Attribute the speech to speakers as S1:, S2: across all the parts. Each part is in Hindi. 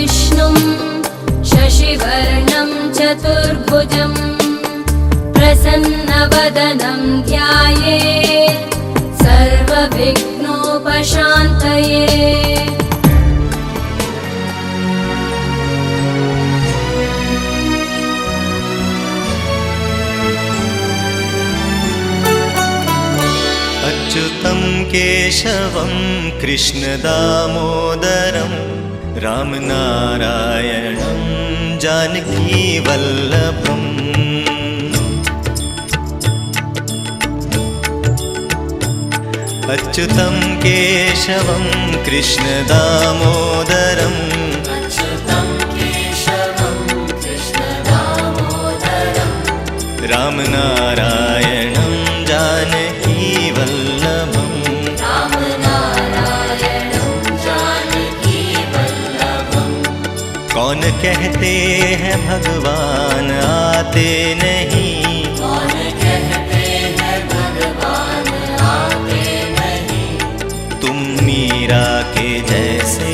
S1: विष्णुं शशिवर्णं चतुर्भुजं प्रसन्नवदनं ध्यायेत् सर्वविघ्नोपशान्तये।
S2: अच्युतं केशवं कृष्णदामोदरं रामनारायणं जानकीवल्लभम्। अच्युतं केशवं कृष्णदामोदरं रामनारायणं जानकीवल्लभम्। कौन कहते हैं भगवान आते नहीं,
S3: कौन कहते हैं भगवान आते नहीं,
S2: तुम मीरा के जैसे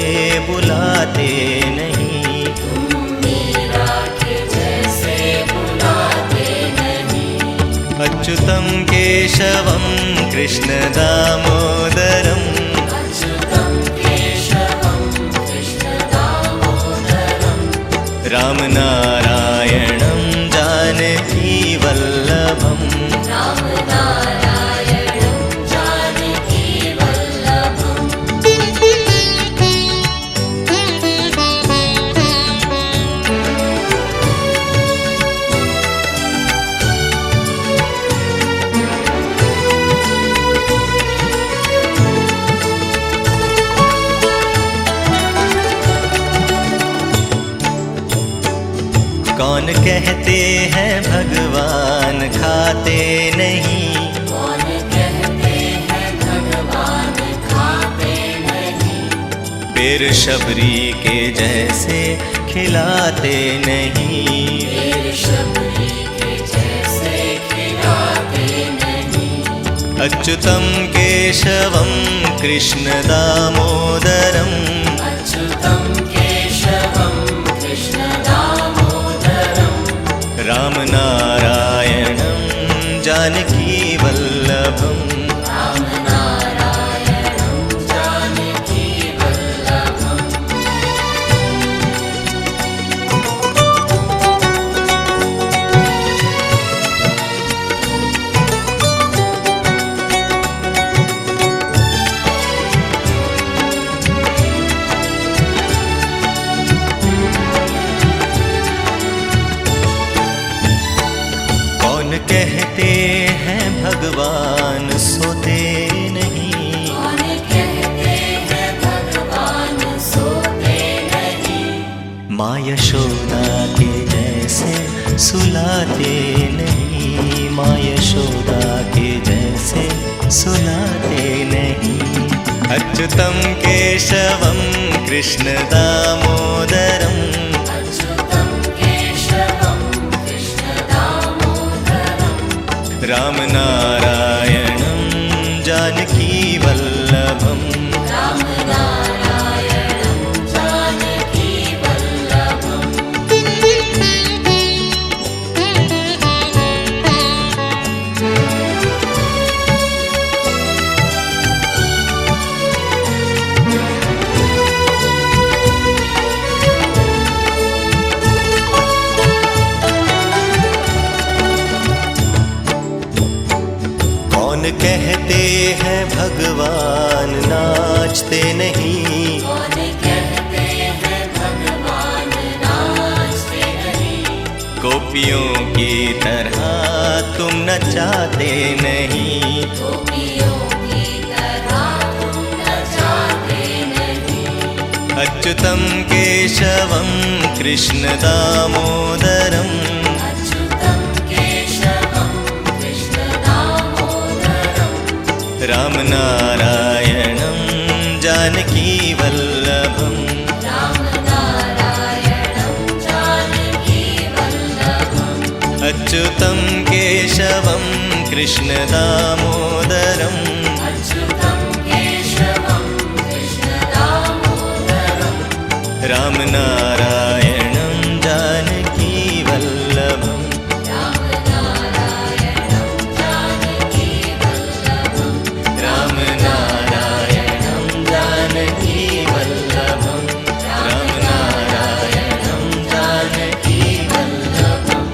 S2: बुलाते नहीं,
S3: तुम मीरा के जैसे बुलाते नहीं।
S2: अच्युतं केशवं कृष्णदामोदरं रामनारायणं जानकीवल्लभम्।
S3: रामनारायणं जानकीवल्लभम्।
S2: कौन कहते हैं भगवान खाते नहीं,
S3: कौन कहते हैं भगवान खाते नहीं,
S2: पेड़ शबरी के जैसे खिलाते नहीं,
S3: पेड़ शबरी के जैसे खिलाते नहीं।
S2: अच्युतं केशवं कृष्णदामोदरं
S3: अच्युतं केशवं
S2: रामनारायणं जानकीवल्लभम्।
S3: रामनारायणं जानकीवल्लभम्।
S2: कहते हैं भगवान सोते नहीं,
S3: कौन कहते हैं भगवान सोते नहीं,
S2: माँ यशोदा के जैसे सुलाते नहीं, माँ यशोदा के जैसे सुलाते नहीं। अच्युतं केशवं कृष्णदामोदरं रामनारायणं जानकीवल्लभम्।
S3: रामनारायणं जानकीवल्लभम्।
S2: कहते हैं भगवान नाचते नहीं,
S3: कौन कहते हैं भगवान नाचते नहीं,
S2: गोपियों की तरह तुम नचाते नहीं,
S3: गोपियों की तरह तुम नचाते नहीं।
S2: अच्युतं केशवं कृष्णदामोदरं रामनारायणं जानकीवल्लभम्।
S3: रामनारायणं जानकीवल्लभम्।
S2: अच्युतं केशवं कृष्णदामोदरं
S3: अच्युतं केशवं कृष्णदामोदरं
S2: राम नारायणं जानकी वल्लभम्
S3: राम नारायणं जानकी वल्लभं
S2: राम नारायणं जानकी वल्लभम् राम नारायणं जानकी वल्लभम्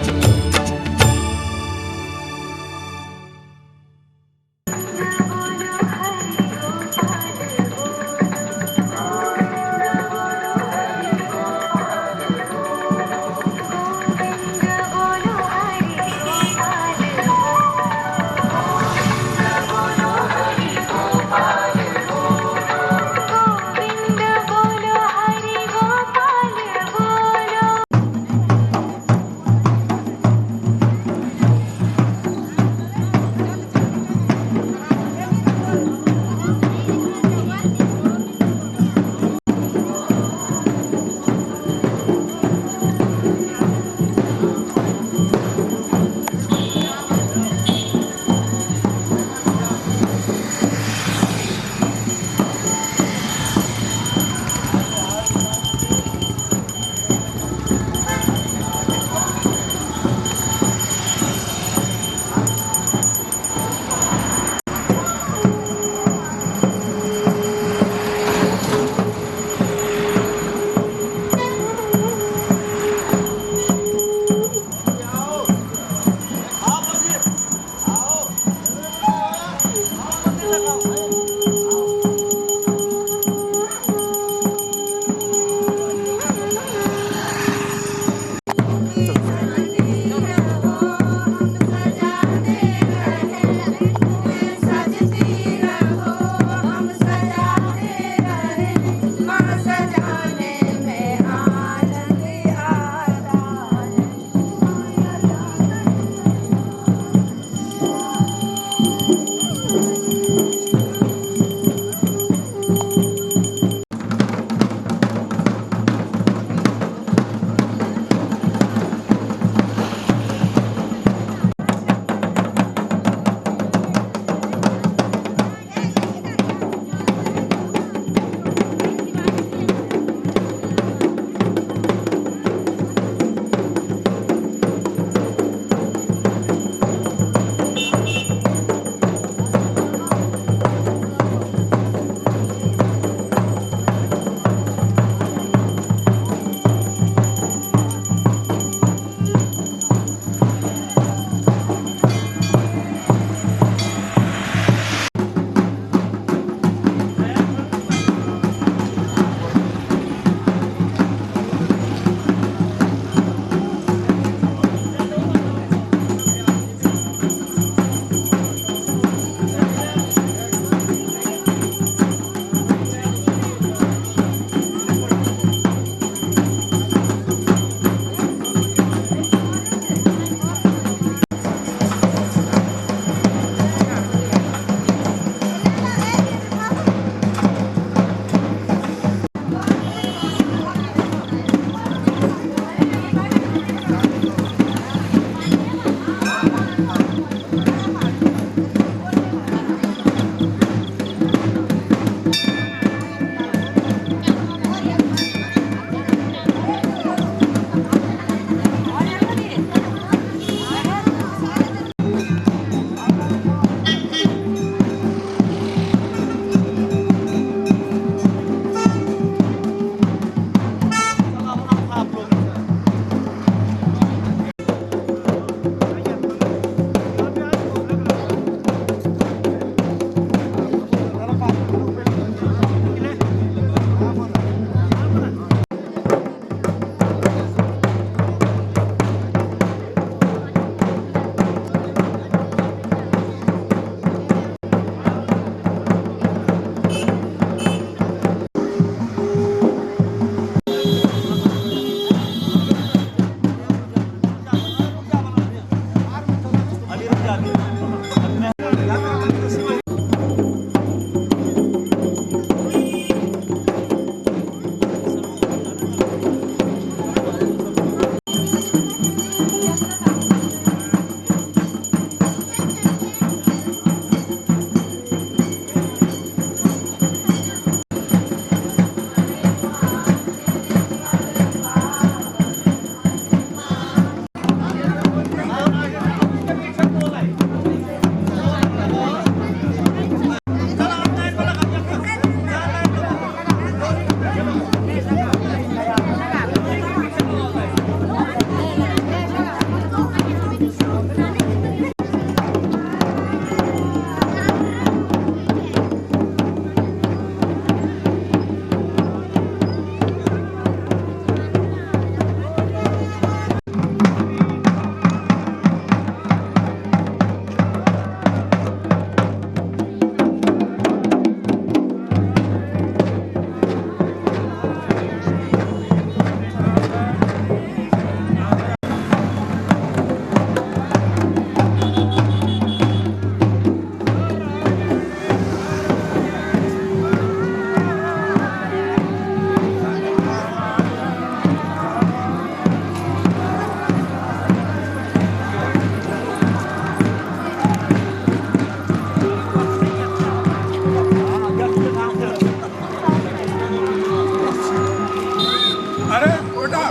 S4: ওটা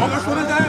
S4: আবার সরে যায়।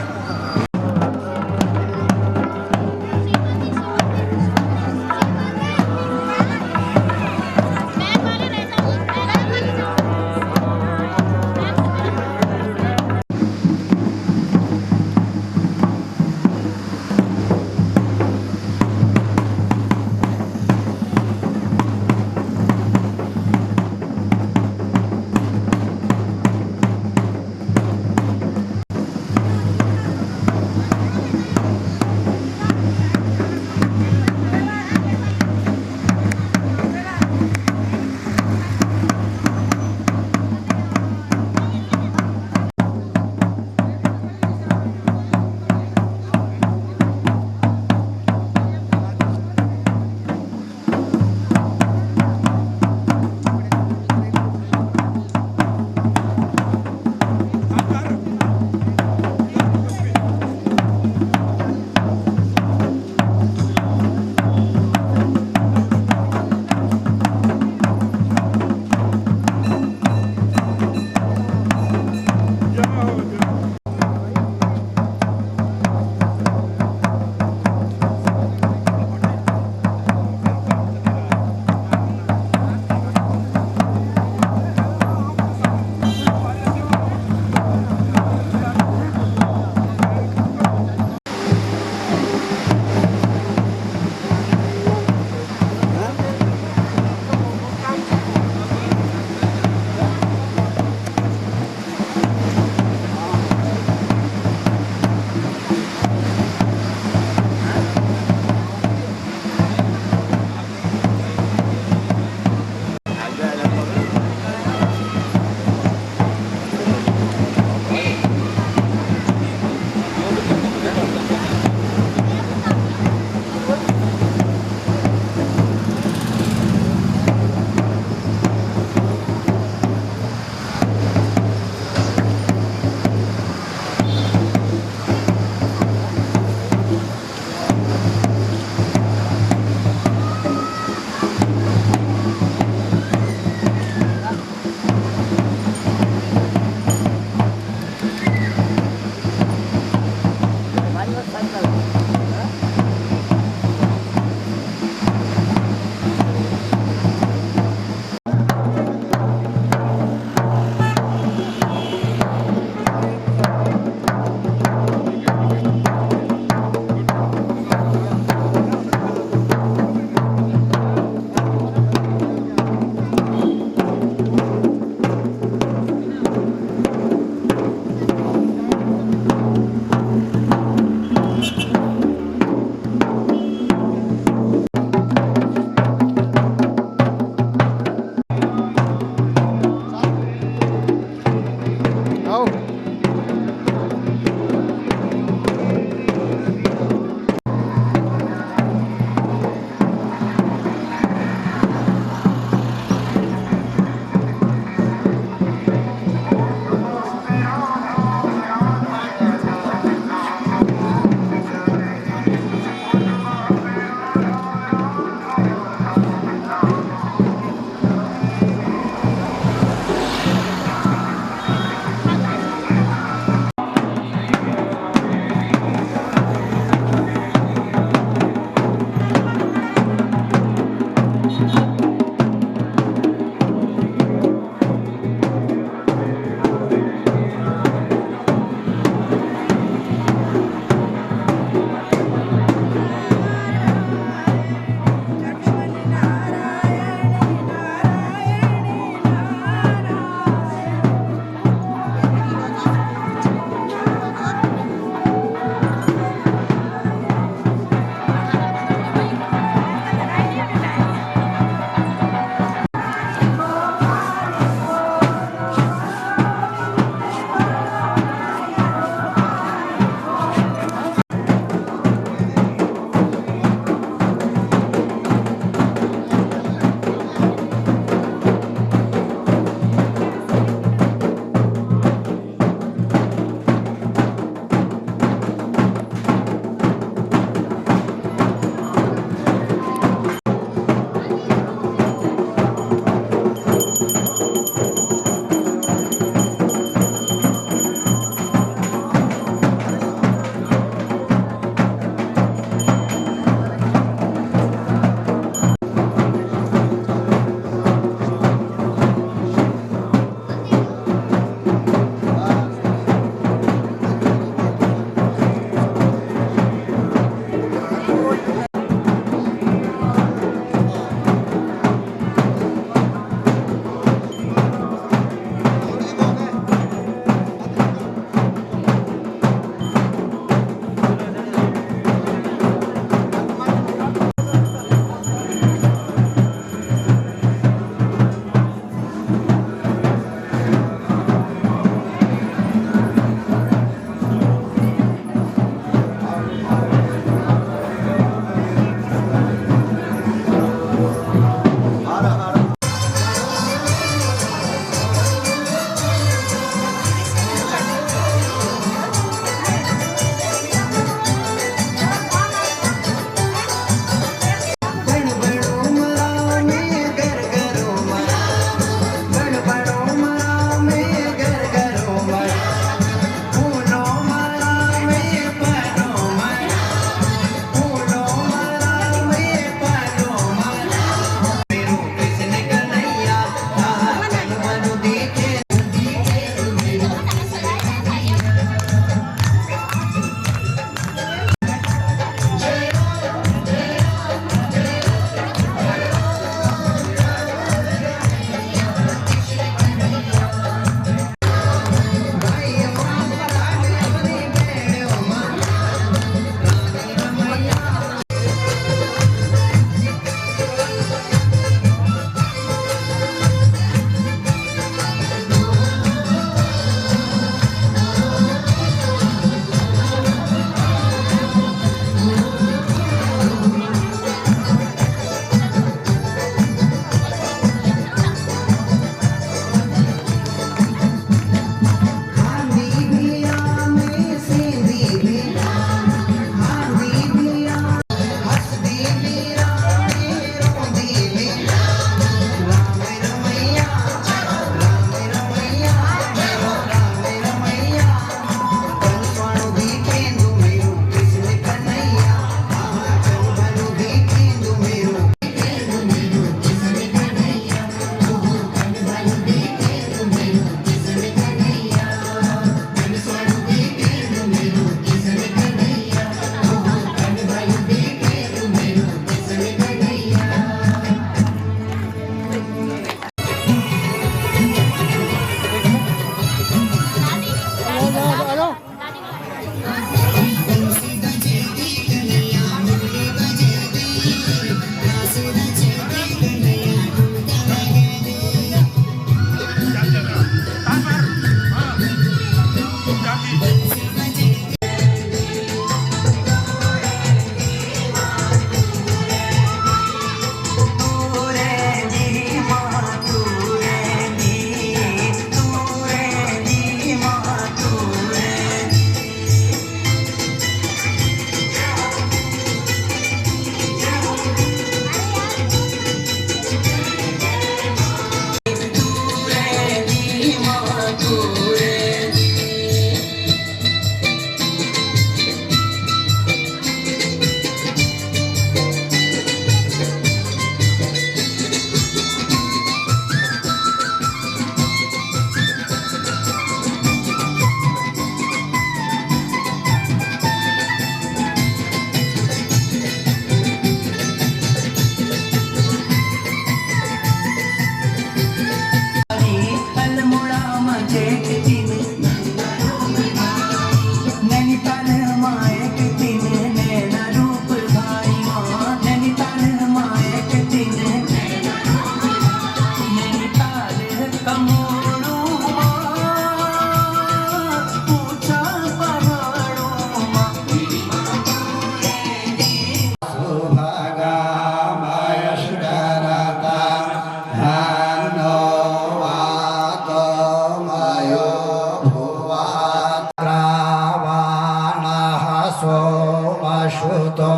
S3: श्रुतो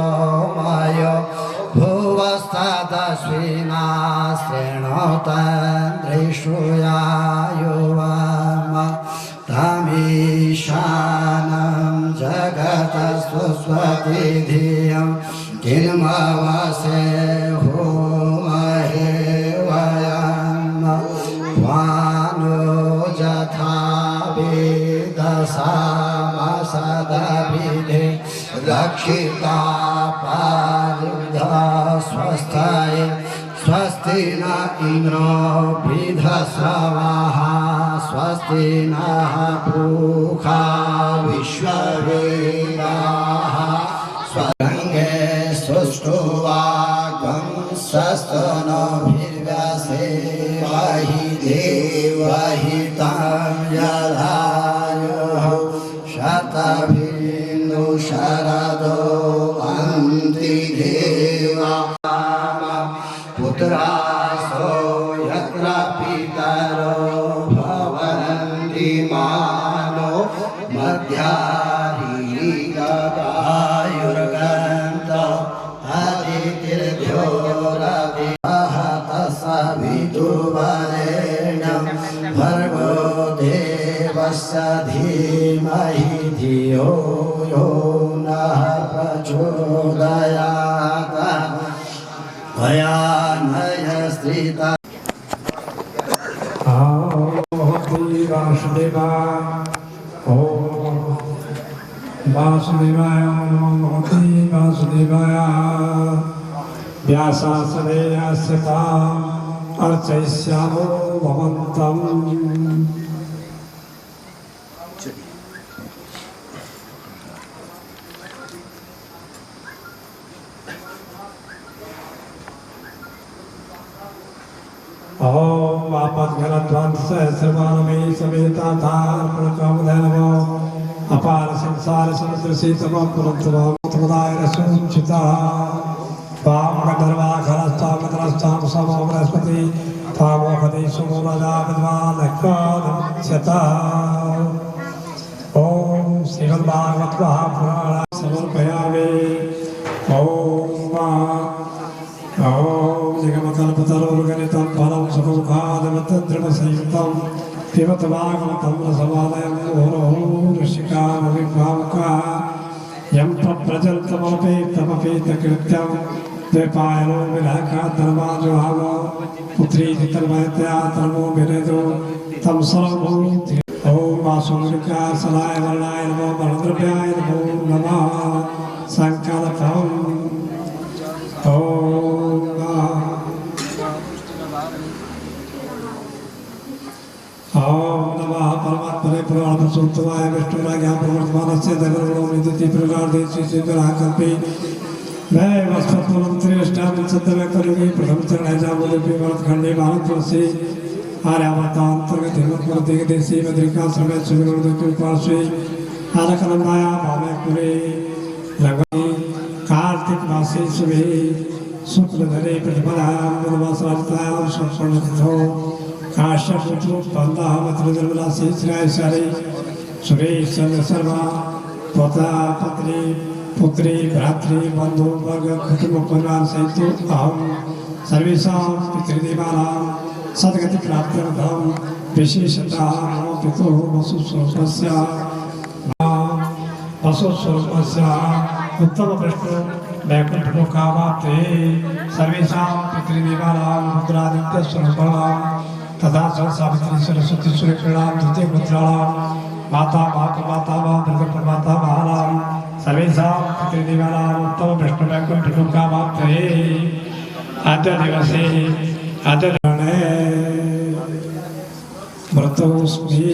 S3: मयो भुवस्तदश्विना शृणोतन्द्रिषुयायुवम तमीशानं जगतस्वस्वति धियं किन्मवसे होमहे वयं वानो जथा वेदसामसदभिधे रक्षिता पारिधा स्वस्थये स्वस्ति न इन्द्रो वृधस्रवाः स्वस्ति नः पूषा विश्ववेदाः स्वरङ्गे सुष्ठुवागं सस्तनभिर्व्यसेवहि देवहितं यदायुः शतभिन्दुशरदो अन्ति देवा पुत्रासो यत्र पितरो भवन्ति मानो मध्याह्निकवायुर्गन्त अतिथिर्भ्यो रविः तस्सवितुर्वरेण्यं भर्गो देवस्य धीमहि धियो यो नः प्रचोदयात् भयानय स्त्रीता
S5: वासुदेवाय भगवती वासुदेवाय व्यासासनेयस्य ताम् अर्चयिष्यामो भवन्तम् ओम आपद्घनध्वंसहस्रमानमे समेतार्थार्पणकामधेनवो अपार संसार समुद्र से तमं पुरंतवाय रसूचिता वामगर्वाखरस्तामद्रस्ताम समो बृहस्पति तामोहदे सुमोरदा विद्वानक्वादमुच्यता ओम श्रीमद्भागवत महापुराण समर्पयामि ओम जगमकल्पतरोर्गणितं फलं सुखमुखादमतद्रवसंयुतं पिबत भागवतं रसमालयं मुहुरहो ऋषिकामविभावुकाः यं प्रव्रजन्तमपेतमपेतकृत्यं द्वैपायनो विरहकाधर्माजुहाव पुत्रीति तन्मयतया तन्मो विनेदो तं सर्वभूति ॐ वासुलिका सलाय वर्णाय नमो वर्णद्रव्याय नमो नमः सङ्कल्पम् ॐ नमः परमात्मने पुराणप्रसूक्तमाय विष्णुराज्ञां प्रवर्तमानस्य दगरो विद्युति प्रगाढे श्रीचन्द्राकल्पे मैं वस्त्रपुरंत्रेष्टां सत्यमे करुगे प्रथम चरणे जामुदपि भरतखण्डे भारतवर्षे आर्यावर्तान्तर्गत हिमत्पुरदेशे बद्रिकाश्रमे सुविरोधकृपार्श्वे आलकनन्दाया भावपुरे लग्ने कार्तिक मासे शुभे शुक्लधरे प्रतिपदायां बुधवासराजतायां संस्वर्णतिथौ काश्यपुत्रोत्पन्नः मत्रनिर्मलासे श्रेयसारे सुरेश सर्वा पता पत्नी पुत्री भ्रातृ बंधु वर्ग कुटुंब परिवार सहित अहम सर्वेषां पितृदेवानां सद्गति प्राप्त्यर्थं विशेषतः मम पितुः वसुस्वरूपस्य उत्तमप्रश्नो वैकुण्ठलोकावाप्ते सर्वेषां पितृदेवानां रुद्रादित्यस्वरूपाणां तथा सावित्री सरस्वती सूर्यकिरणां द्वितीयपुत्राणां माता माता दुर्गप्रमाता महानां सर्वेषां पितृदेवानाम् उत्तमप्रश्नो अद्य दिवसे अद्यदिने व्रतोऽस्मि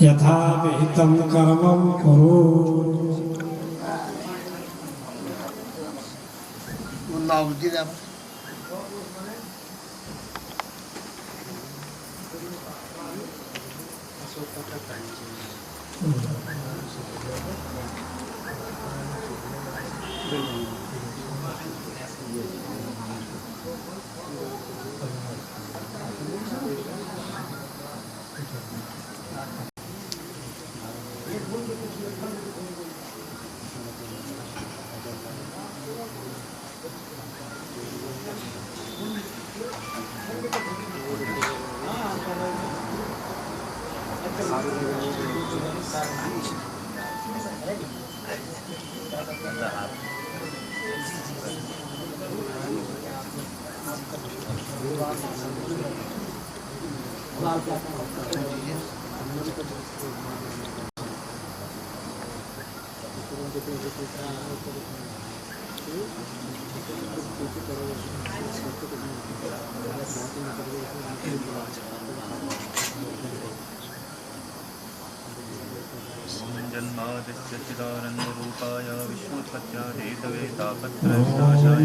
S5: यथा विहितं कर्मं कुरु
S2: जन्मादिस्य चिदानन्दरूपाय विश्वोत्पत्त्यादि हेतवे तापत्रयविनाशाय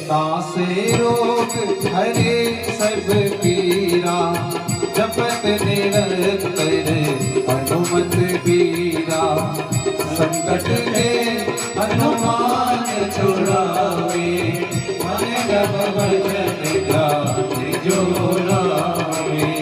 S6: तासे रोग हरे सब पीरा जपत निरंतर हनुमत बीरा संकट में हनुमान छुड़ावे मन जब भजन ध्यान जो लावे।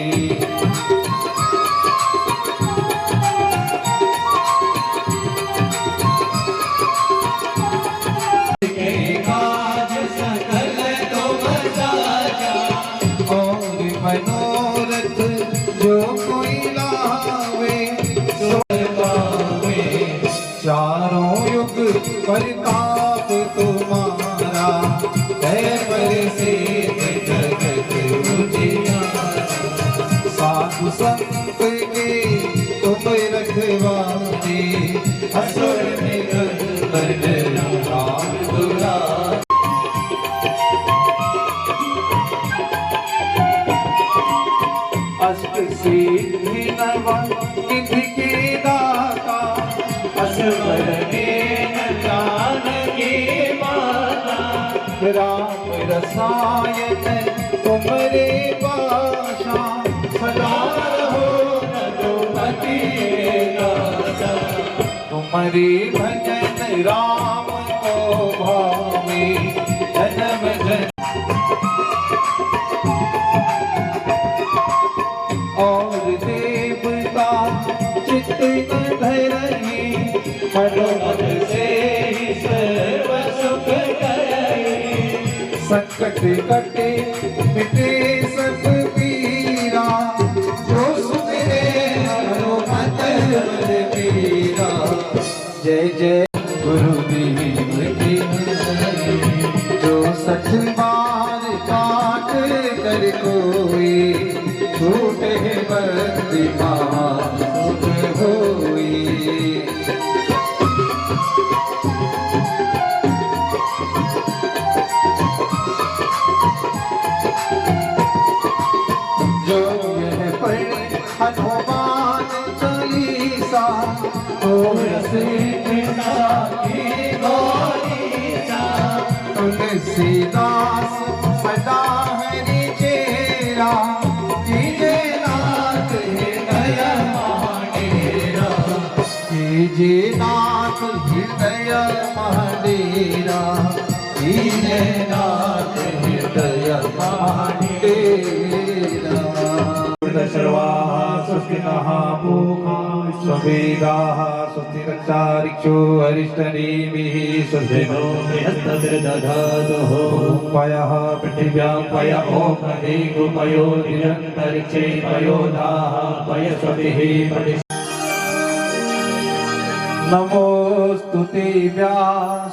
S6: मनोरथ जो कोई लावे सो पावे, चारों युग प्रताप तुम्हारा है बरसे जगत उजियारा। साधु संत के तुम रखवारे असुर निकंदन राम दुलारे। अष्ट सिद्धि नव निधि के दाता असवर में जानकी माता। राम रसायन तुमरे पाशा सदा रहो रघुपति दासा। तुम्हारे भजन राम को भावे जन्म जन्म और देवता चित्त न धरहि मनोमन से ही सर्व सुख करहि। संकट कटे मिटे सब पीरा जो सुमिरे हनुमत बलबीरा। जय जय गुरुदेव की जो सठ बार काट कर कोई छूटे बंदी सुख होई। जो यह पढ़े हनुमान चालीसा तुलसीदास सदा हरि चेरा कीजे नाथ हृदय महाडेरा। कीजे नाथ हृदय महाडेरा। कीजे नाथ हृदय महाडेरा। सर्वाः स्वस्ति नः पूषा विश्ववेदाः स्वस्ति रक्षाऋक्षो अरिष्टनेमिः स्वस्ति नो बृहस्पतिर्दधातुः। पयः पृथिव्यां पय ओमने गुपयो निरन्तरिक्षे पयोधाः पयस्वतिः नमोस्तुते व्यास।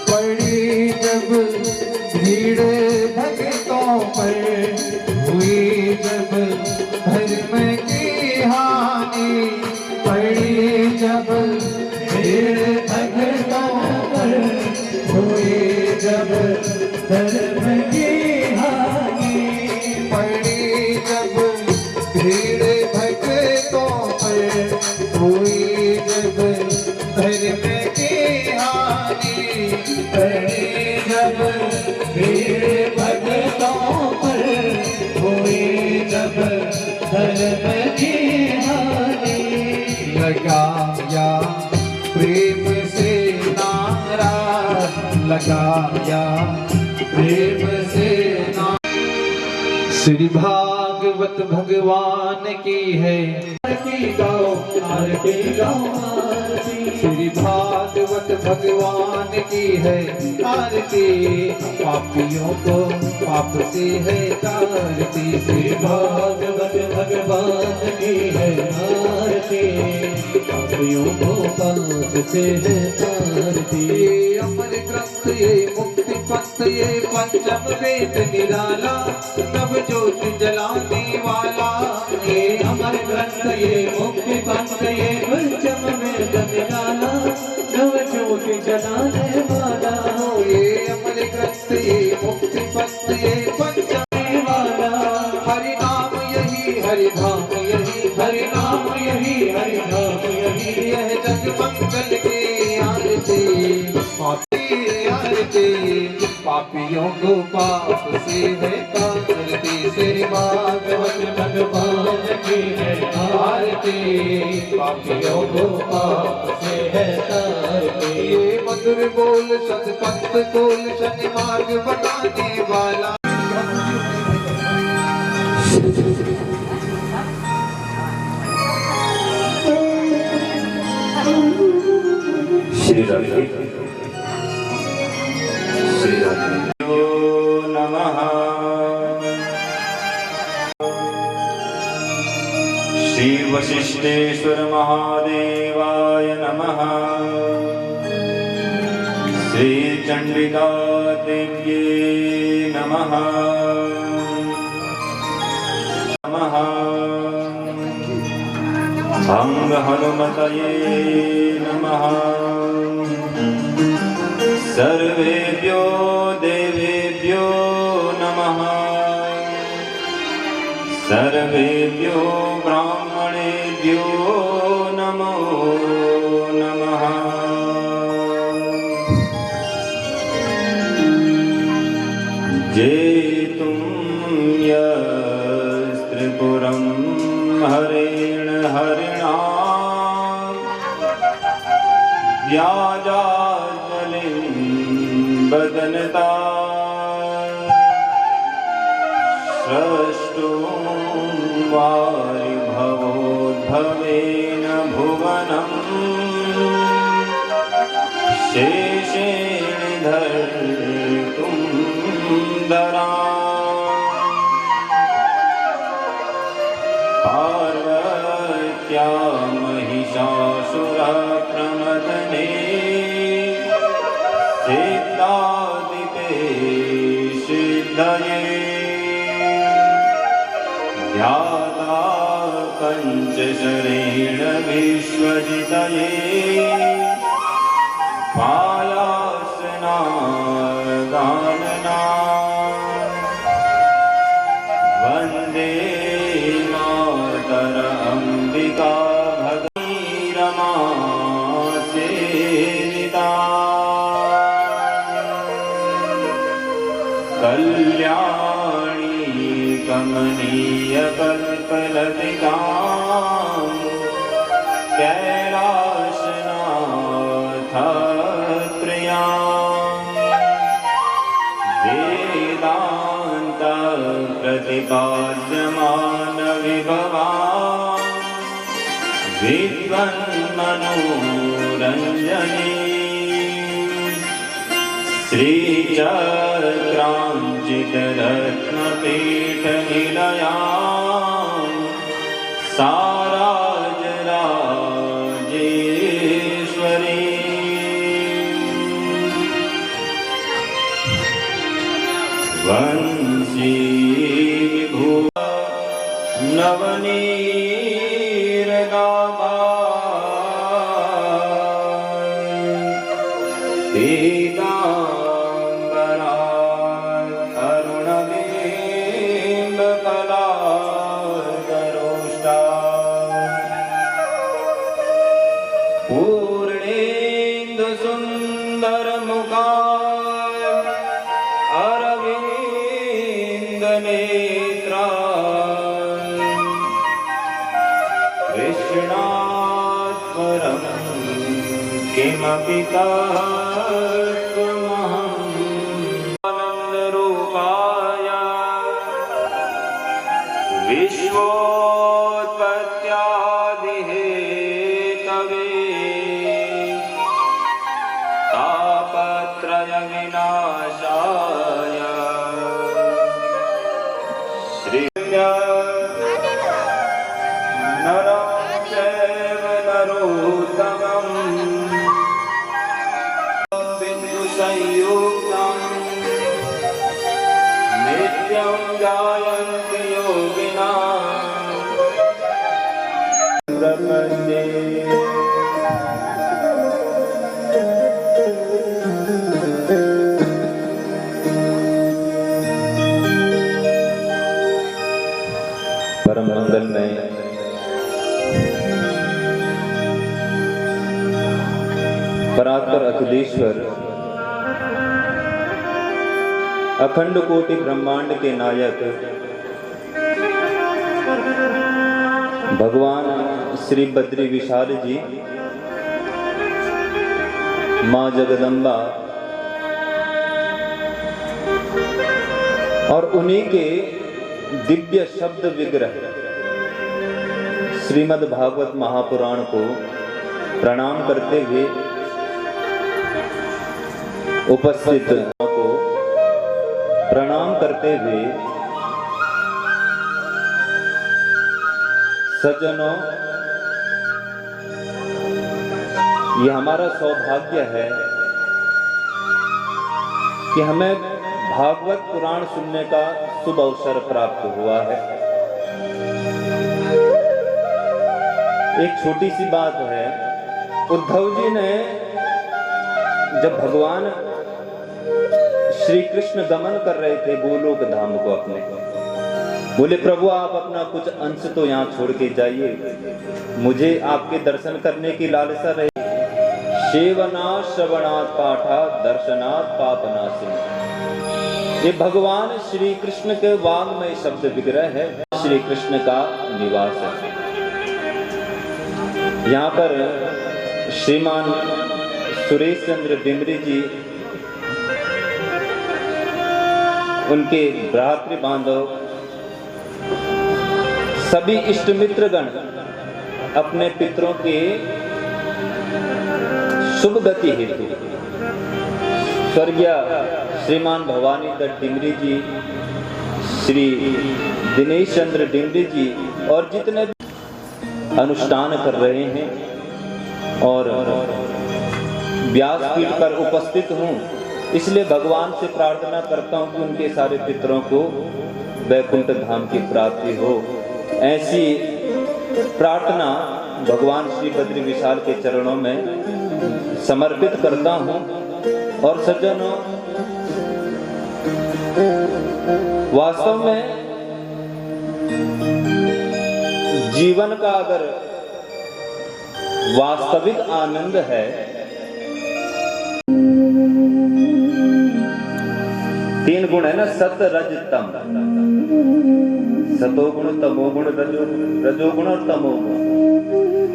S6: पड़ी जब भीड़ भक्तों पर हुई जब धर्म की हानि। पड़ी जब लगाया, प्रेम से नारा लगाया, प्रेम से नारा। श्री भागवत भगवान की है आरती गाओ, आरती गाओ, श्री भागवत भगवान की है आरती, पापियों को पाप से है तारती। श्री भागवत भगवान की है आरती, पापियों को पाप से है तारती। ये अमर ग्रंथ, ये मुक्ति पंथ, ये पंचम वेद निराला, नव ज्योत जलाने वाला। ये अमर ग्रंथ, ये मुक्ति पंथ, ये पंचम वेद निराला, नव ज्योत जलाने वाला। ये अमर ग्रंथ, ये मुक्ति पंथ, ये पंचम वाला। हरि नाम यही, हरि धाम यही, हरि नाम यही, हरि धाम यही। यह जग मंगल की आरती, आरती, पापियों को पाप से है तारती। श्री भागवत भगवान की है आरती, पापियों को पाप से है तारती। ये मधुर बोल सतपथ बोल, शनि मार्ग बनाने वाला।
S2: श्री राधे श्री राधे नमः। श्री वशिष्ठेश्वर महादेवाय नमः। श्री चंडिका देव्ये नमः नमः। अंग हनुमतये नमः। सर्वेभ्यो देवेभ्यो नमः। सर्वेभ्यो ब्राह्मणेभ्यो नमो नमः। जेतुं यस्त्रिपुरं हरेण हरिणा व्याजाज्वलिं बदनता स्रष्टुं वारिभवोद्भवेन भुवनं शेषेण धर्तुं धरा पार्वत्या महिषासुरप्रमदने सिद्धादिते सिद्धये ध्याता पञ्चशरेण विश्वजितये पायासना गानना वन्दे मातर अम्बिका भगवती रमा सेविता कल्याणी कमनीय कल्पलतिका कैलासनाथ प्रिया वेदान्त प्रतिपाद्यमान विभवा विद्वन्मनोरञ्जनी श्रीचक्राञ्चितरत्नपीठनिलया साराजराजेश्वरी वंशी विभुवा नवनीरगाभा पीताम्बरा अरुणबिम्बकलाधरोष्टा पूर्णेन्दुसुन्दरमुखा अरविन्दनेत्रा कृष्णात् परं किमपि तत्त्वमहम् आनन्दरूपाय विश्वोत्पत्त्यादिहेतवे तापत्रयविनाशाय नरं चैव नरोत्तमम् बिन्दुसंयुक्तं नित्यं जायन्ति योगिनः प्रपद्ये। परम मंगल में परात्पर अखिलेश्वर अखंड कोटि ब्रह्मांड के नायक भगवान श्री बद्री विशाल जी, माँ जगदम्बा और उन्हीं के दिव्य शब्द विग्रह श्रीमद् भागवत महापुराण को प्रणाम करते हुए उपस्थित को प्रणाम करते हुए सज्जनों, ये हमारा सौभाग्य है कि हमें भागवत पुराण सुनने का शुभ अवसर प्राप्त हुआ है। एक छोटी सी बात है, उद्धव जी ने जब भगवान श्री कृष्ण गमन कर रहे थे गोलोक धाम को अपने, बोले प्रभु आप अपना कुछ अंश तो यहाँ छोड़ के जाइए, मुझे आपके दर्शन करने की लालसा रही। सेवनात् श्रवणात् पाठात् दर्शनात् पापनाशिनी, ये भगवान श्री कृष्ण के वाङ्मय शब्द विग्रह है, श्री कृष्ण का निवास है। यहाँ पर श्रीमान सुरेश चंद्र डिमरी जी, उनके भ्रातृ बांधव, सभी इष्ट मित्रगण अपने पितरों के शुभ गति हेतु स्वर्गीय श्रीमान भवानी दत्त डिमरी जी, श्री दिनेश चंद्र डिमरी जी और जितने अनुष्ठान कर रहे हैं और व्यासपीठ पर उपस्थित हूँ, इसलिए भगवान से प्रार्थना करता हूँ कि उनके सारे पितरों को वैकुंठ धाम की प्राप्ति हो। ऐसी प्रार्थना भगवान श्री बद्री विशाल के चरणों में समर्पित करता हूँ। और सज्जनों, वास्तव में जीवन का अगर वास्तविक आनंद है, तीन गुण है ना, सत रज तम, सतोगुण तमोगुण रजोगुण और तमोगुण।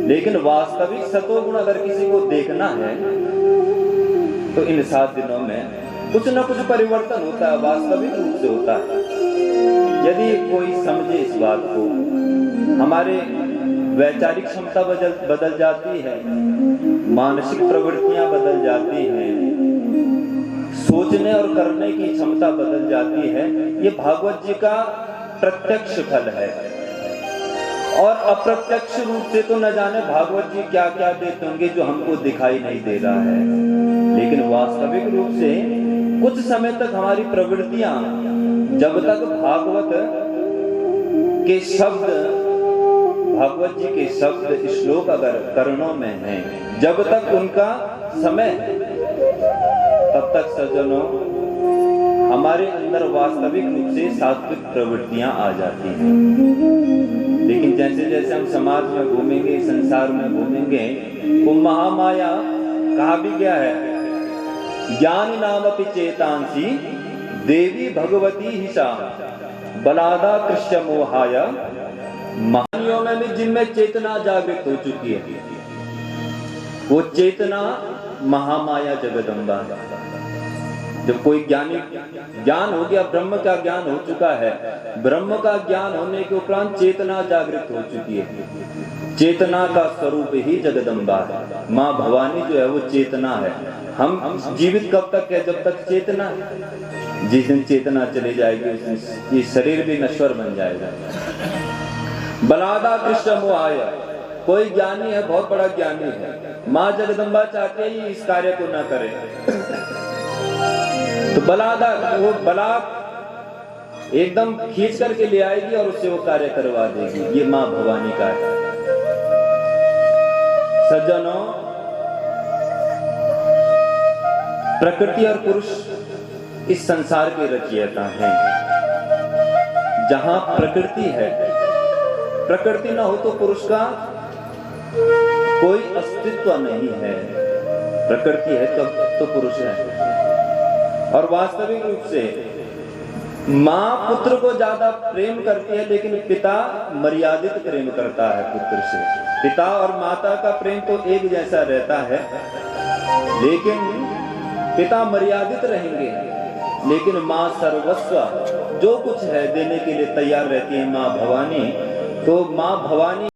S2: लेकिन वास्तविक सतोगुण अगर किसी को देखना है तो इन 7 दिनों में कुछ न कुछ परिवर्तन होता है, वास्तविक रूप से होता है। यदि कोई समझे इस बात को, हमारे वैचारिक क्षमता बदल जाती है, मानसिक प्रवृत्तियां बदल जाती हैं, सोचने और करने की क्षमता बदल जाती है। ये भागवत जी का प्रत्यक्ष फल है। और अप्रत्यक्ष रूप से तो न जाने भागवत जी क्या क्या देते होंगे जो हमको दिखाई नहीं दे रहा है, लेकिन वास्तविक रूप से कुछ समय तक हमारी प्रवृत्तियां जब तक भागवत के शब्द, भागवत जी के शब्द श्लोक अगर कर्णों में हैं, जब तक उनका समय, तब तक सज्जनों हमारे अंदर वास्तविक रूप से सात्विक प्रवृत्तियां आ जाती हैं। लेकिन जैसे जैसे हम समाज में घूमेंगे, संसार में घूमेंगे, वो महामाया कहा भी गया है, ज्ञान नामपि चेतांसी देवी भगवती हिसा बलादा कृष्ण मोहाय, महानियों में भी जिनमें चेतना जागृत हो चुकी है, वो चेतना महामाया जगदम्बा है। जब कोई ज्ञान हो गया, ब्रह्म का ज्ञान हो चुका है, ब्रह्म का ज्ञान होने के उपरांत चेतना जागृत हो चुकी है। चेतना का स्वरूप ही जगदम्बा है। माँ भवानी जो है वो चेतना है। हम जीवित कब तक है? जब तक चेतना है। जिस दिन चेतना चली जाएगी उस दिन ये शरीर भी नश्वर बन जाएगा। बलादा कृष्ण मोहाय, कोई ज्ञानी है, बहुत बड़ा ज्ञानी है, माँ जगदम्बा चाहते ही इस कार्य को न करे तो बलादा, वो बला एकदम खींच करके ले आएगी और उससे वो कार्य करवा देगी। ये माँ भवानी का है। सज्जनों, प्रकृति और पुरुष इस संसार के रचयिता हैं। जहां प्रकृति है, प्रकृति न हो तो पुरुष का कोई अस्तित्व नहीं है। प्रकृति है तब तो पुरुष है। और वास्तविक रूप से माँ पुत्र को ज्यादा प्रेम करती है, लेकिन पिता मर्यादित प्रेम करता है पुत्र से। पिता और माता का प्रेम तो एक जैसा रहता है, लेकिन पिता मर्यादित रहेंगे, लेकिन माँ सर्वस्व जो कुछ है देने के लिए तैयार रहती है माँ भवानी। तो माँ भवानी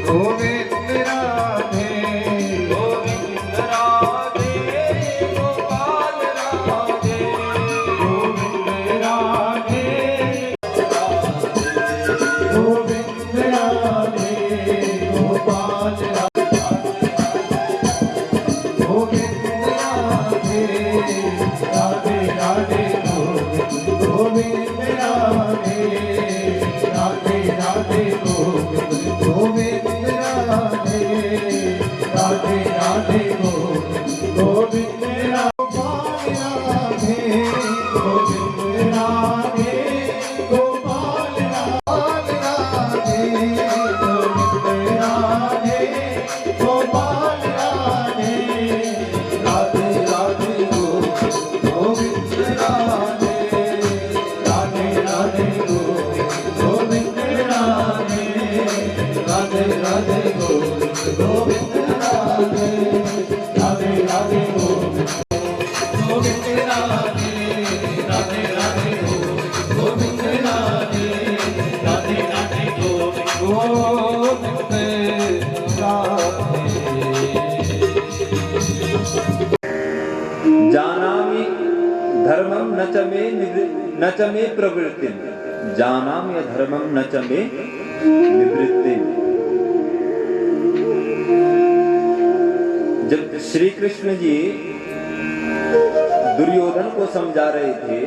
S6: गोविंद साथे।
S2: जानामि धर्मं न च मे प्रवृत्तिं, जानामि धर्मं न च मे निवृत्तिं। जब श्री कृष्ण जी दुर्योधन को समझा रहे थे,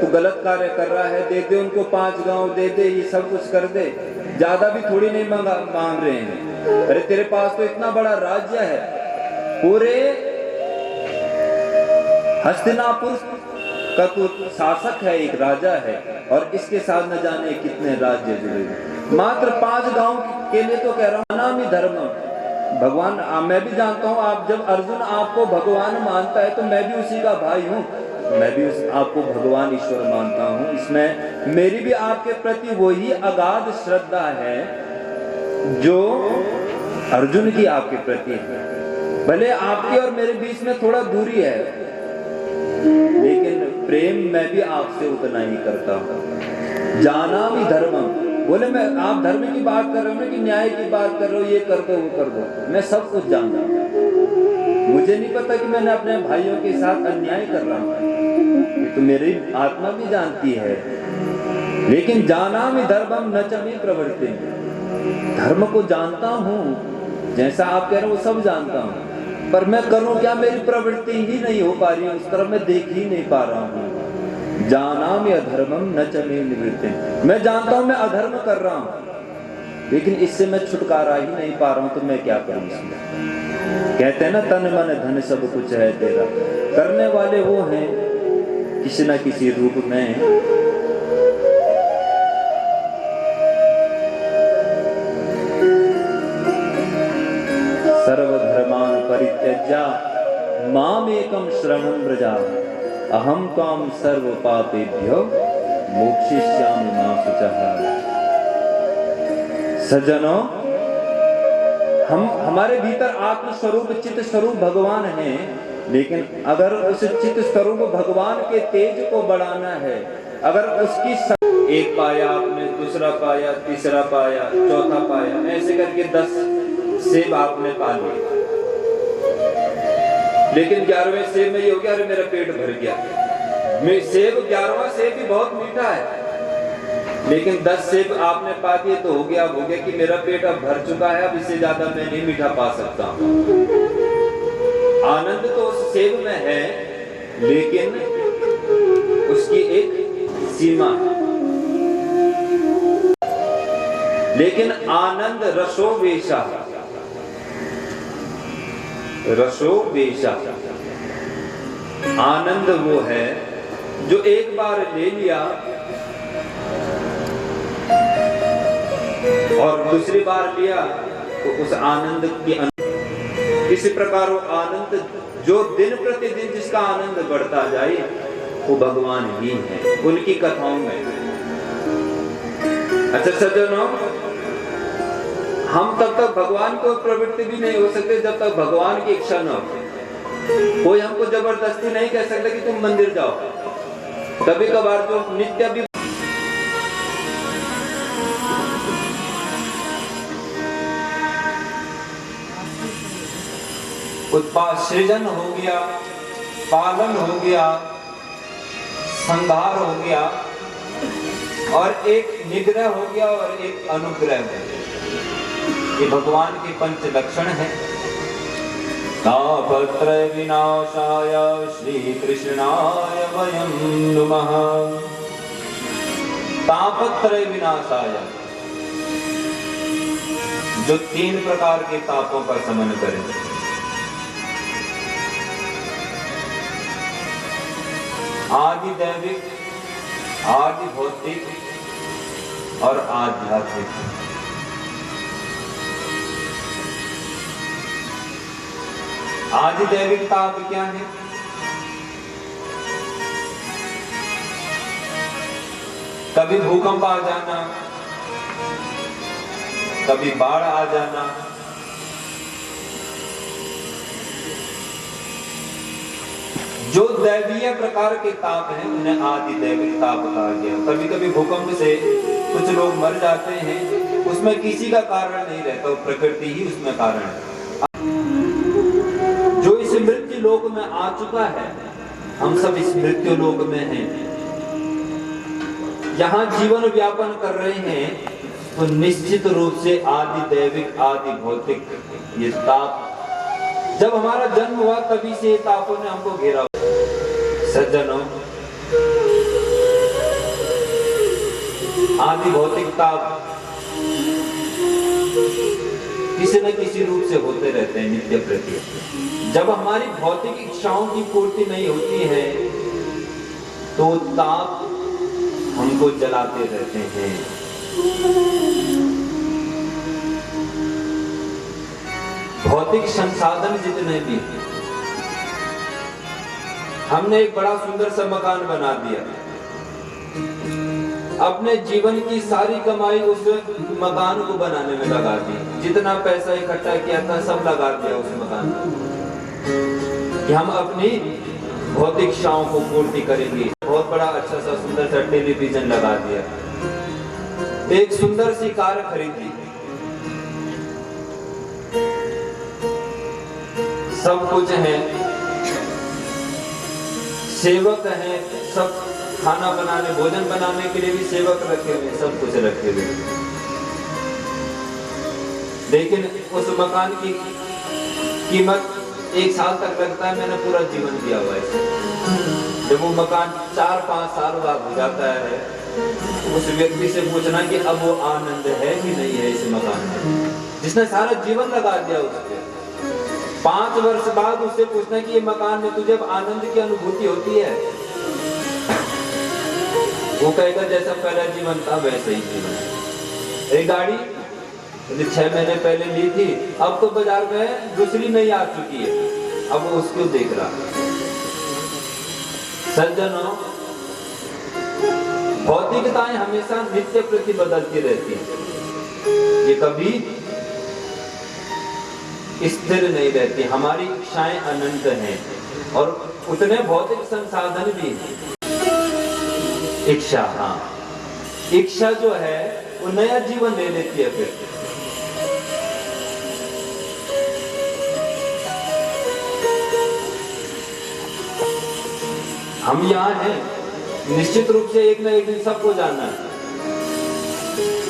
S2: तू गलत कार्य कर रहा है, दे दे उनको 5 गांव, दे दे ये सब कुछ कर दे, ज्यादा भी थोड़ी नहीं मांग रहे हैं। अरे तेरे पास तो इतना बड़ा राज्य है, पूरे हस्तिनापुर का तू शासक है, एक राजा है, और इसके साथ न जाने कितने राज्य जुड़े। मात्र 5 गांव के लिए तो कह रहा हूं, नाम ही धर्म भगवान। मैं भी जानता हूं, आप जब अर्जुन आपको भगवान मानता है तो मैं भी उसी का भाई हूं, मैं भी आपको भगवान ईश्वर मानता हूं। इसमें मेरी भी आपके प्रति वही अगाध श्रद्धा है जो अर्जुन की आपके प्रति है। भले आपकी और मेरे बीच में थोड़ा दूरी है, लेकिन प्रेम मैं भी आपसे उतना ही करता हूं। जाना भी धर्मम, बोले मैं आप धर्म की बात कर रहे हो ना, कि न्याय की बात कर रहे हो, ये कर दो वो कर दो, मैं सब कुछ जानता हूं। मुझे नहीं पता कि मैंने अपने भाइयों के साथ अन्याय कर रहा हूं, ये तो मेरी आत्मा भी जानती है। लेकिन जाना भी धर्मम न च मे प्रवृत्ति, धर्म को जानता हूं, जैसा आप कह रहे हो वो सब जानता हूं, पर मैं करूं क्या, मेरी प्रवृत्ति ही नहीं हो पा रही है, उस तरफ मैं देख ही नहीं पा रहा हूं। जानामि अधर्मम न च मे निवृत्तिं, मैं जानता हूं मैं अधर्म कर रहा हूं, लेकिन इससे मैं छुटकारा ही नहीं पा रहा हूं, तो मैं क्या करूं इसमें। कहते हैं ना, तन मन धन सब कुछ है तेरा, करने वाले वो हैं किसी न किसी रूप में। सर्वधर्मान् परित्यज्य मामेकं शरणं व्रज, अहम त्वां सर्व पापेभ्यो मोक्षयिष्यामि मा शुचः। सज्जनों, हमारे भीतर आत्म स्वरूप चित्त स्वरूप भगवान है, लेकिन अगर उस चित्त स्वरूप भगवान के तेज को बढ़ाना है, अगर उसकी एक पाया आपने, दूसरा पाया, तीसरा पाया, चौथा पाया, ऐसे करके 10 सेब आपने पा लिए, लेकिन 11वें सेब में ये हो गया, अरे मेरा पेट भर गया। सेब 11वां सेब भी बहुत मीठा है, लेकिन 10 सेब आपने पा दिए तो हो गया कि मेरा पेट अब भर चुका है, अब इससे ज्यादा मैं नहीं मीठा पा सकता हूं। आनंद तो उस सेब में है, लेकिन उसकी एक सीमा है। लेकिन आनंद रसो वेशा, रसो वेशा, आनंद वो है जो एक बार ले लिया और दूसरी बार लिया तो उस आनंद की इसी प्रकार वो आनंद जो दिन प्रतिदिन जिसका आनंद बढ़ता जाए वो भगवान ही है, उनकी कथाओं में। अच्छा सज्जनों, हम तब तक भगवान को प्रवृत्ति भी नहीं हो सकते जब तक भगवान की इच्छा न हो। कोई हमको जबरदस्ती नहीं कह सकता कि तुम मंदिर जाओ। कभी कभार जो नित्य भी उत्पाद सृजन हो गया, पालन हो गया, संहार हो गया, और एक निग्रह हो गया और एक अनुग्रह हो गया। ये भगवान के 5 लक्षण हैं। तापत्रय विनाशाय श्री कृष्णाय वयं नुमः। तापत्रय विनाशाय, जो 3 प्रकार के तापों का शमन करे। आदि दैविक, आदि भौतिक और आध्यात्मिक। आदि दैविक ताप क्या है? कभी भूकंप आ जाना, कभी बाढ़ आ जाना, जो दैवीय प्रकार के ताप हैं उन्हें आदि दैविक ताप कहा गया। कभी कभी भूकंप से कुछ लोग मर जाते हैं, उसमें किसी का कारण नहीं रहता, वो प्रकृति ही उसमें कारण है। जो इस मृत्यु लोक में आ चुका है, हम सब इस मृत्यु लोक में हैं, यहाँ जीवन व्यापन कर रहे हैं, तो निश्चित रूप से आदि दैविक आदि भौतिक ये ताप, जब हमारा जन्म हुआ तभी से तापों ने हमको घेरा। सज्जनों, आदि भौतिक ताप किसी न किसी रूप से होते रहते हैं नित्य प्रति। जब हमारी भौतिक इच्छाओं की पूर्ति नहीं होती है तो ताप हमको जलाते रहते हैं। भौतिक संसाधन जितने भी, हमने एक बड़ा सुंदर सा मकान बना दिया, अपने जीवन की सारी कमाई उस मकान को बनाने में लगा दी, जितना पैसा इकट्ठा किया था सब लगा दिया उस मकान में कि हम अपनी भौतिक इच्छाओं को पूर्ति करेंगे। बहुत बड़ा अच्छा सा सुंदर सा टेलीविजन लगा दिया, एक सुंदर सी कार खरीदी, सब कुछ है, सेवक हैं, सब खाना बनाने भोजन बनाने के लिए भी सेवक रखे हुए, सब कुछ रखे हुए, लेकिन उस मकान की कीमत 1 साल तक लगता है, मैंने पूरा जीवन दिया हुआ है। जब वो मकान 4-5 साल बाद हो जाता है, उस व्यक्ति से पूछना कि अब वो आनंद है कि नहीं है इस मकान में, जिसने सारा जीवन लगा दिया उसके। 5 वर्ष बाद उससे पूछना कि ये मकान में तुझे आनंद की अनुभूति होती है? वो कहेगा जैसा पहला जीवन था वैसा ही जीवन। एक गाड़ी 6 महीने पहले ली थी, अब तो बाजार में दूसरी नई आ चुकी है, अब वो उसको देख रहा। सज्जनों, भौतिकताएं हमेशा नित्य प्रति बदलती रहती है, ये कभी स्थिर नहीं रहती। हमारी इच्छाएं अनंत हैं और उतने भौतिक संसाधन भी हैं। इच्छा, हाँ, इच्छा जो है वो नया जीवन ले लेती है। फिर हम यहाँ हैं, निश्चित रूप से एक न एक दिन सबको जाना है,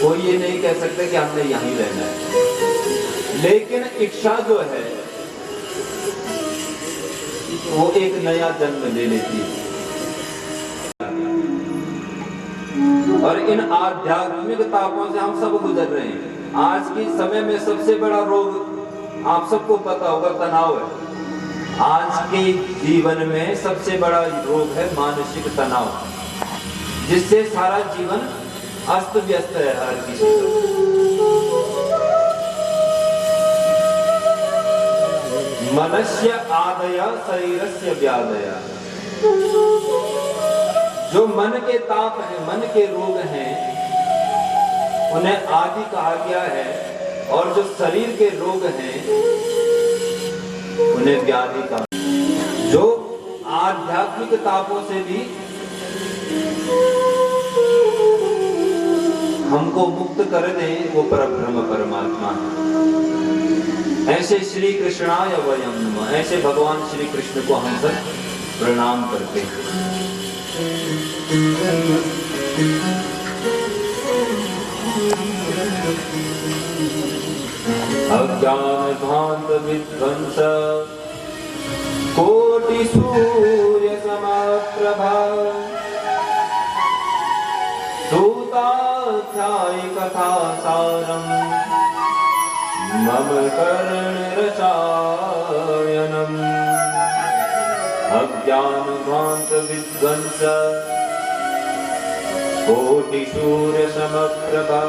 S2: कोई ये नहीं कह सकता कि हमने यहीं रहना है, लेकिन इच्छा जो है वो एक नया जन्म ले लेती है। और इन आध्यात्मिक तापों से हम सब गुजर रहे हैं। आज के समय में सबसे बड़ा रोग आप सबको पता होगा, तनाव है। आज के जीवन में सबसे बड़ा रोग है मानसिक तनाव, जिससे सारा जीवन अस्त व्यस्त है हर किसी का। मनस्य आदय शरीरस्य व्याधय, जो मन के ताप हैं, मन के रोग हैं, उन्हें आदि कहा गया है, और जो शरीर के रोग हैं उन्हें व्याधि कहा। जो आध्यात्मिक तापों से भी हमको मुक्त कर दे वो परब्रह्म परमात्मा है। ऐसे श्री कृष्णाय वयं नमः, ऐसे भगवान श्री कृष्ण को हम सब प्रणाम करते हैं। अज्ञान भांत विध्वंस कोटि सूर्य समप्रभा, सूताध्याय कथा सारम मम कर्ण रसायनम। अज्ञान भांत विध्वंस कोटि सूर्य समप्रभा,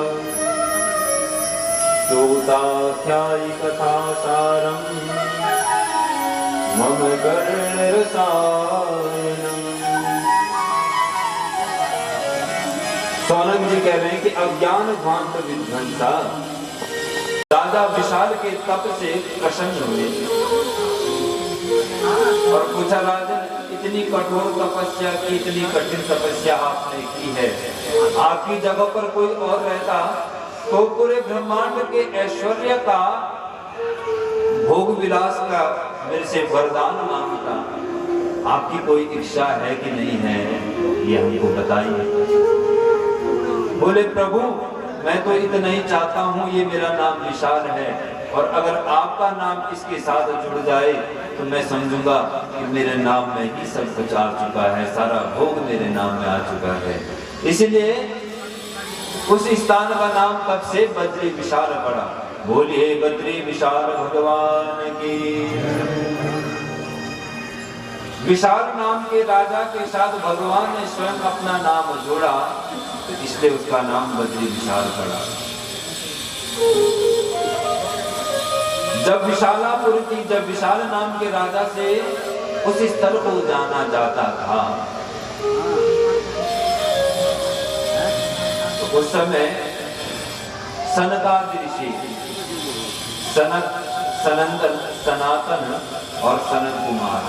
S2: सूताध्यायी कथा सारम मम कर्ण रसायनम। सोनक जी कह रहे हैं कि अज्ञान भांत विध्वंसा, राजा विशाल के तप से प्रसन्न हुए और पूछा, राजन इतनी कठोर तपस्या की, इतनी कठिन तपस्या आपने की है, आपकी जगह पर कोई और रहता तो पूरे ब्रह्मांड के ऐश्वर्य का, भोग विलास का मेरे से वरदान मांगता। आपकी कोई इच्छा है कि नहीं है, ये हमको बताइए। बोले प्रभु मैं तो इतना ही चाहता हूँ, ये मेरा नाम विशाल है, और अगर आपका नाम इसके साथ जुड़ जाए तो मैं समझूंगा कि मेरे नाम में ही सब कुछ आ चुका है, सारा भोग मेरे नाम में आ चुका है। इसलिए उस स्थान का नाम तब से बद्री विशाल पड़ा। बोलिए बद्री विशाल भगवान की। विशाल नाम के राजा के साथ भगवान ने स्वयं अपना नाम जोड़ा, तो इसलिए उसका नाम बद्री विशाल पड़ा। जब विशालापुर की, जब विशाल नाम के राजा से उस स्थल को जाना जाता था, तो उस समय सनकादि ऋषि, सनातन और सनत कुमार,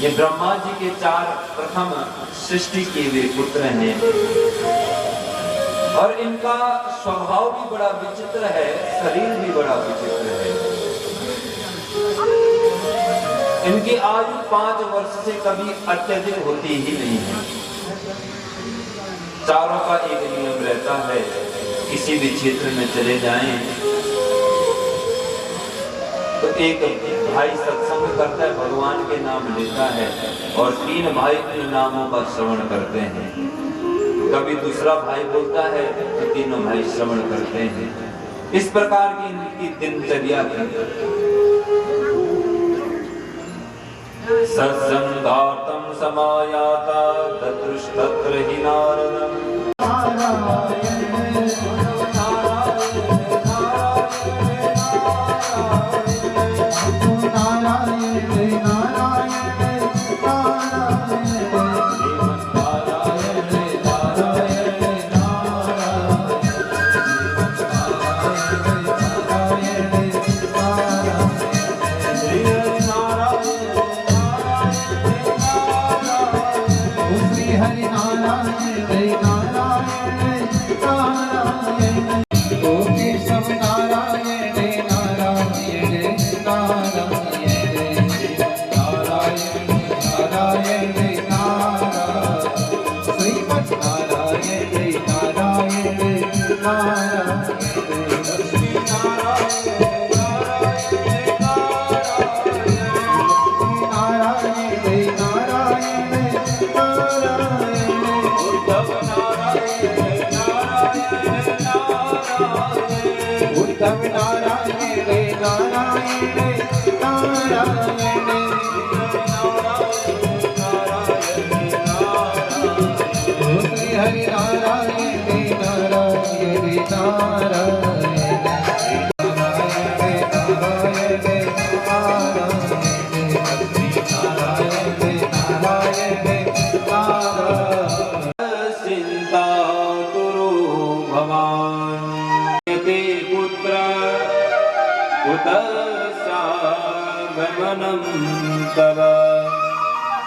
S2: ये ब्रह्मा जी के 4 प्रथम सृष्टि के वे पुत्र हैं, और इनका स्वभाव भी बड़ा विचित्र है, शरीर भी बड़ा विचित्र है। इनकी आयु 5 वर्ष से कभी अत्यधिक होती ही नहीं है। चारों का एक नियम रहता है, किसी भी क्षेत्र में चले जाएं तो एक भाई सत्संग करता है, भगवान के नाम लेता है, और 3 भाई इन नामों का श्रवण करते हैं। कभी दूसरा भाई बोलता है तो तीनों भाई श्रवण करते हैं। इस प्रकार की इनकी दिनचर्या थी। सत्संगार्थम समायाता तत्र ही नारदम।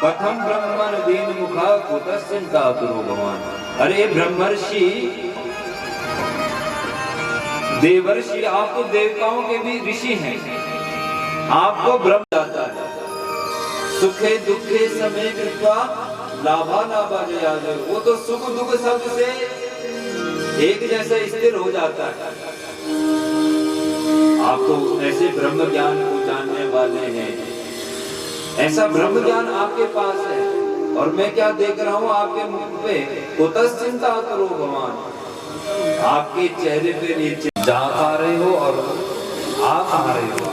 S2: कथम ब्रह्मण दीन मुखा कुतस्सिंतातुरो भगवान। अरे ब्रह्मर्षि, देवर्षि, आप तो देवताओं के भी ऋषि हैं, आपको ब्रह्म जाता है। सुखे दुखे समय कृपा लाभा लाभा जया, वो तो सुख दुख सब से एक जैसा स्थिर हो जाता है। आप तो ऐसे ब्रह्म ज्ञान को जानने वाले हैं, ऐसा ब्रह्म ज्ञान आपके पास है, और मैं क्या देख रहा हूँ आपके मुख पे, कुतस्सिंता करो भगवान, आपके चेहरे पे नीचे जा आ रहे हो और आप आ रहे हो।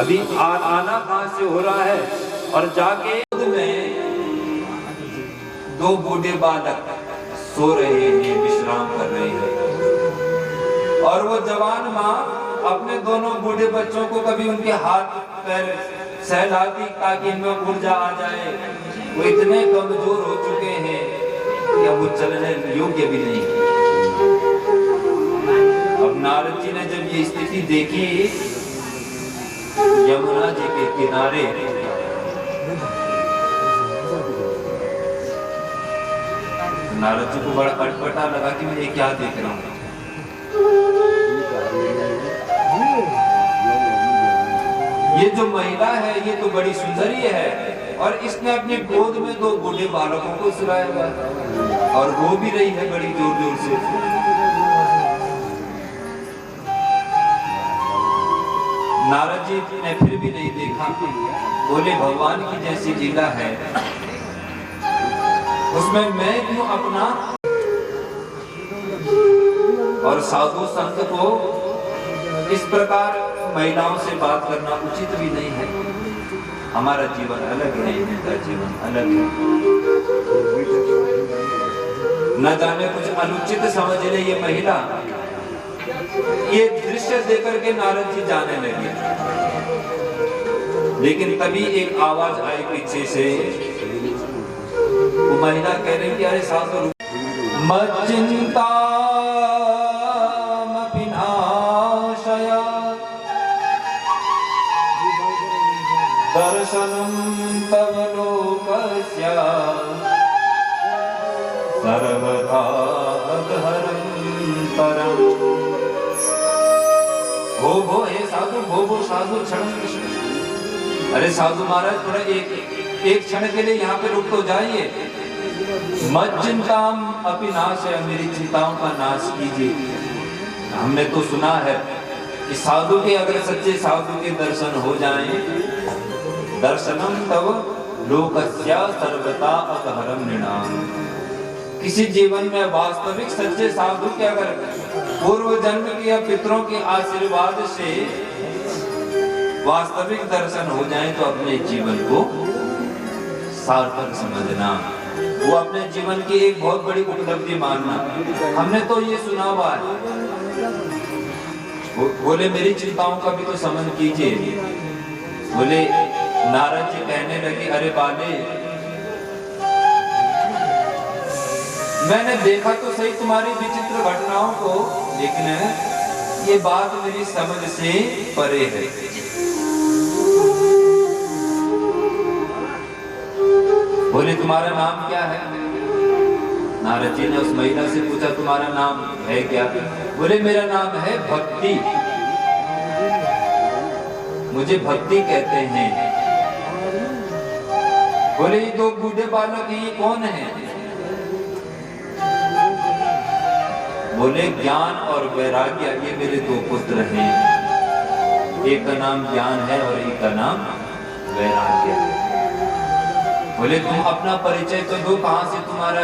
S2: अभी आना कहां से हो रहा है, और जाके में 2 बूढ़े बालक सो रहे हैं, विश्राम कर रहे हैं, और वो जवान माँ अपने दोनों बूढ़े बच्चों को कभी उनके हाथ पैर सहलाती ताकि इनमें ऊर्जा आ जाए। वो इतने कमजोर हो चुके हैं कि अब वो चलने योग्य भी नहीं। अब नारद जी ने जब ये स्थिति देखी, यमुना जी के किनारे नारद जी को बड़ा अटपटा लगा कि मैं ये क्या देख रहा हूँ। ये जो महिला है ये तो बड़ी सुंदरी है और इसने अपने गोद में 2 बूढ़े बालकों को सुलाया हुआ है और रो भी रही है बड़ी जोर जोर से। नारद जी ने फिर भी नहीं देखा, बोले भगवान की जैसी लीला है उसमें मैं क्यों अपना। और साधु संत को इस प्रकार महिलाओं से बात करना उचित भी नहीं है। हमारा जीवन अलग है, इनका जीवन अलग है। न जाने कुछ अनुचित समझ ले ये महिला। ये दृश्य देकर के नारद जी जाने लगे, लेकिन तभी एक आवाज आई पीछे से। वो महिला कह रही कि अरे साधु मच्चिंता दर्शनम तव लोकस्य सर्वथा अधहरं परम। भो हे साधु, भो साधु क्षण। अरे साधु महाराज थोड़ा एक क्षण के लिए यहाँ पे रुक तो जाइए। मत चिंताम अपि नाशय, मेरी चिंताओं का नाश कीजिए। हमने तो सुना है कि साधु के अगर सच्चे साधु के दर्शन हो जाएं, दर्शनम तव लोकस्य सर्वथा अधहरं नृणाम। किसी जीवन में वास्तविक सच्चे साधु के अगर पूर्व जन्म के या पितरों के आशीर्वाद से वास्तविक दर्शन हो जाए तो अपने जीवन को सार्थक समझना, वो अपने जीवन की एक बहुत बड़ी उपलब्धि मानना। हमने तो ये सुना हुआ है। बोले मेरी चिंताओं का भी तो समझ कीजिए। बोले नारद जी कहने लगे अरे बाले, मैंने देखा तो सही तुम्हारी विचित्र घटनाओं को, लेकिन ये बात मेरी समझ से परे है। बोले तुम्हारा नाम क्या है? नारद जी ने उस महिला से पूछा तुम्हारा नाम है क्या? बोले मेरा नाम है भक्ति, मुझे भक्ति कहते हैं। बोले ये 2 बूढ़े बालक ये कौन है? बोले ज्ञान और वैराग्य, ये मेरे 2 पुत्र हैं। एक का नाम ज्ञान है और एक का नाम वैराग्य है। बोले तुम अपना परिचय तो दो, कहां से तुम्हारा